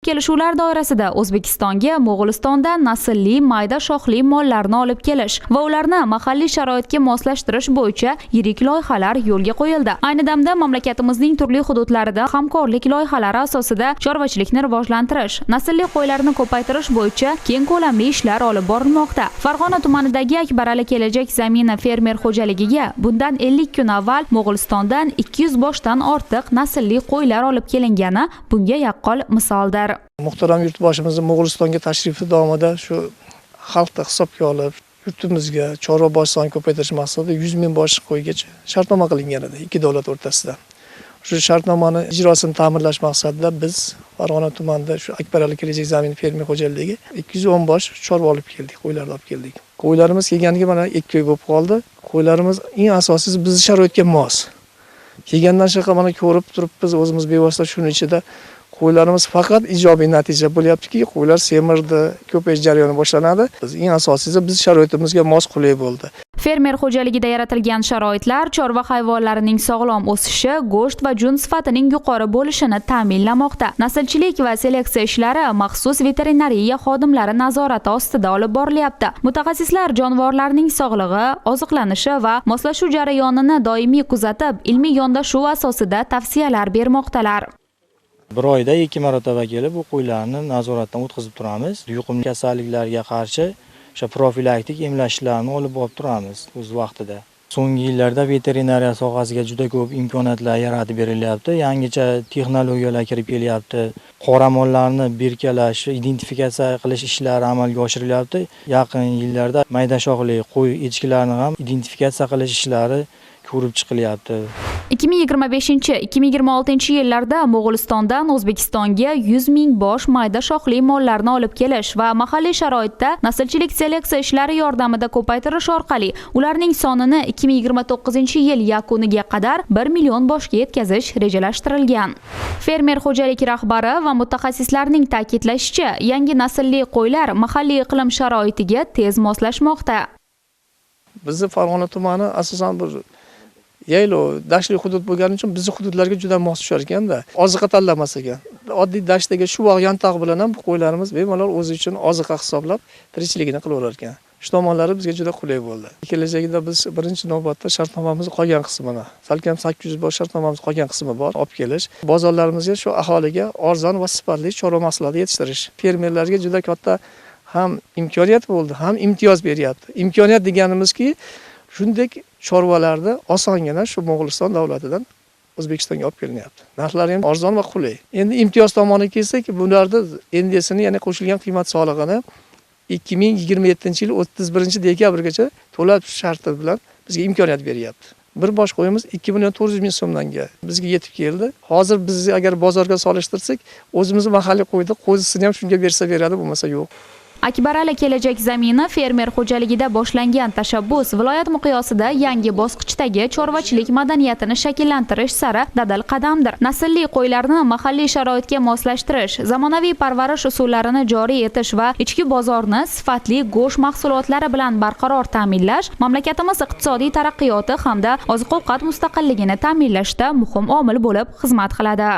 Kelishuvlar doirasida O'zbekistonga Mo'g'ulistondan naslli mayda shoxli mollarni olib kelish va ularni mahalliy sharoitga moslashtirish bo'yicha yirik loyihalar yo'lga qo'yildi. Ayni damda mamlakatimizning turli hududlarida hamkorlik loyihalari asosida chorvachilikni rivojlantirish, naslli qo'ylarni ko'paytirish bo'yicha keng ko'lamli ishlar olib borilmoqda. Farg'ona tumanidagi Akbarali kelajak zamini fermer xo'jaligiga bundan 50 kun avval Mo'g'ulistondan 200 boshdan ortiq naslli qo'ylar olib kelingani bunga yaqqol misoldir. Muhtaram yurtboshimizning Mo'g'ulistonga tashrifi davomida shu xalqni hisobga olib, yurtimizga chorva bosh sonini ko'paytirish maqsadida 100 ming bosh qo'ygacha shartnoma qilingan edi ikki davlat o'rtasida. Shu shartnomani ijrosini ta'minlash maqsadida biz Farg'ona tumanida shu Akbarali kelajak zamin fermer xo'jaligiga 210 bosh chorva olib keldik, qo'ylarni olib keldik. Qo'ylarimiz kelganiga mana 2 oy bo'lib qoldi. Qo'ylarimiz eng asosiysi bizning sharoitga mos. Kelgandan shaqa mana ko'rib turibmiz, o'zimiz bevosita shuning ichida qo'ylarimiz faqat ijobiy natija bo'lyaptiki, qo'ylar semirdi, ko'payish jarayoni boshlanadi. Biz eng asosiysi biz sharoitimizga mos qulay bo'ldi. Fermer xo'jaligida yaratilgan sharoitlar chorva hayvonlarining sog'lom o'sishi, go'sht va jun sifatining yuqori bo'lishini ta'minlamoqda. Naslchilik va seleksiya ishlari maxsus veterinariya xodimlari nazorati ostida olib borilyapti. Mutaxassislar jonivorlarning sog'lig'i, oziqlanishi va moslashuv jarayonini doimiy kuzatib, ilmiy yondashuv asosida tavsiyalar bermoqdalar. Bir oyda 2 marotaba kelib, bu qo'ylarni nazoratdan o'tkazib turamiz. Yuqumli kasalliklarga qarshi o'sha profilaktik emlashlarni olib borib turamiz o'z vaqtida. So'nggi yillarda veterinariya sohasiga juda ko'p imkoniyatlar yaratib berilyapti. Yangicha texnologiyalar kirib kelyapti. Qoramollarni berkalash, identifikatsiya qilish ishlari amalga oshirilyapti. Yaqin yillarda mayda shoxli qo'y echkilarni ham identifikatsiya qilish ishlari ko'rib chiqilyapti. 2025-2026 yillarda Mo'g'ulistondan O'zbekistonga 100 ming bosh mayda shoxli mollarni olib kelish va mahalliy sharoitda naslchilik seleksiya ishlari yordamida ko'paytirish orqali ularning sonini 2029-yil yakuniga qadar 1 million boshga yetkazish rejalashtirilgan. Fermer xo'jalik rahbari va mutaxassislarning ta'kidlashicha, yangi naslli qo'ylar mahalliy iqlim sharoitiga tez moslashmoqda. Bizni Farg'ona tumani asosan bir yaylov, dashtli hudud bo'lgani uchun bizning hududlarga juda mos tushar ekanda, oziqa tanlamas ekan. Oddiy dashtdagi shuvoq yantaq bilan ham bu qo'ylarimiz bemalol o'zi uchun oziqa hisoblab tirikchiligini qilaverar ekan. Shu tomonlari bizga juda qulay bo'ldi. Kelajagida biz birinchi navbatda shartnomamiz qolgan qismini, salkam 800 bosh shartnomamiz qolgan qismi bor, olib kelish, bozorlarimizga shu aholiga arzon va sifatli chorva mahsuloti yetishtirish. Fermerlarga juda katta ham imkoniyat bo'ldi, ham imtiyoz beryapti. Imkoniyat deganimizki, shunday chorvalarni osongina shu Mo'g'uliston davlatidan O'zbekistonga olib kelinyapti. Narxlari ham arzon va qulay. Endi imtiyoz tomoniga kelsak, bularda endisini, ya'ni qo'shilgan qiymat solig'ini 2027-yil 31-dekabrgacha to'lab sharti bilan bizga imkoniyat beryapti. Bir bosh qo'yimiz 2.400.000 so'mdanga bizga yetib keldi. Hozir biz agar bozorga solishtirsak, o'zimiz mahalliy qo'ydi, qo'zisini ham shunga bersa beradi, bo'lmasa yo'q. Akbarali kelajak zamini fermer xo'jaligida boshlangan tashabbus viloyat miqyosida yangi bosqichdagi chorvachilik madaniyatini shakllantirish sari dadil qadamdir. Naslli qo'ylarni mahalliy sharoitga moslashtirish, zamonaviy parvarish usullarini joriy etish va ichki bozorni sifatli go'sht mahsulotlari bilan barqaror ta'minlash mamlakatimiz iqtisodiy taraqqiyoti hamda oziq-ovqat mustaqilligini ta'minlashda muhim omil bo'lib xizmat qiladi.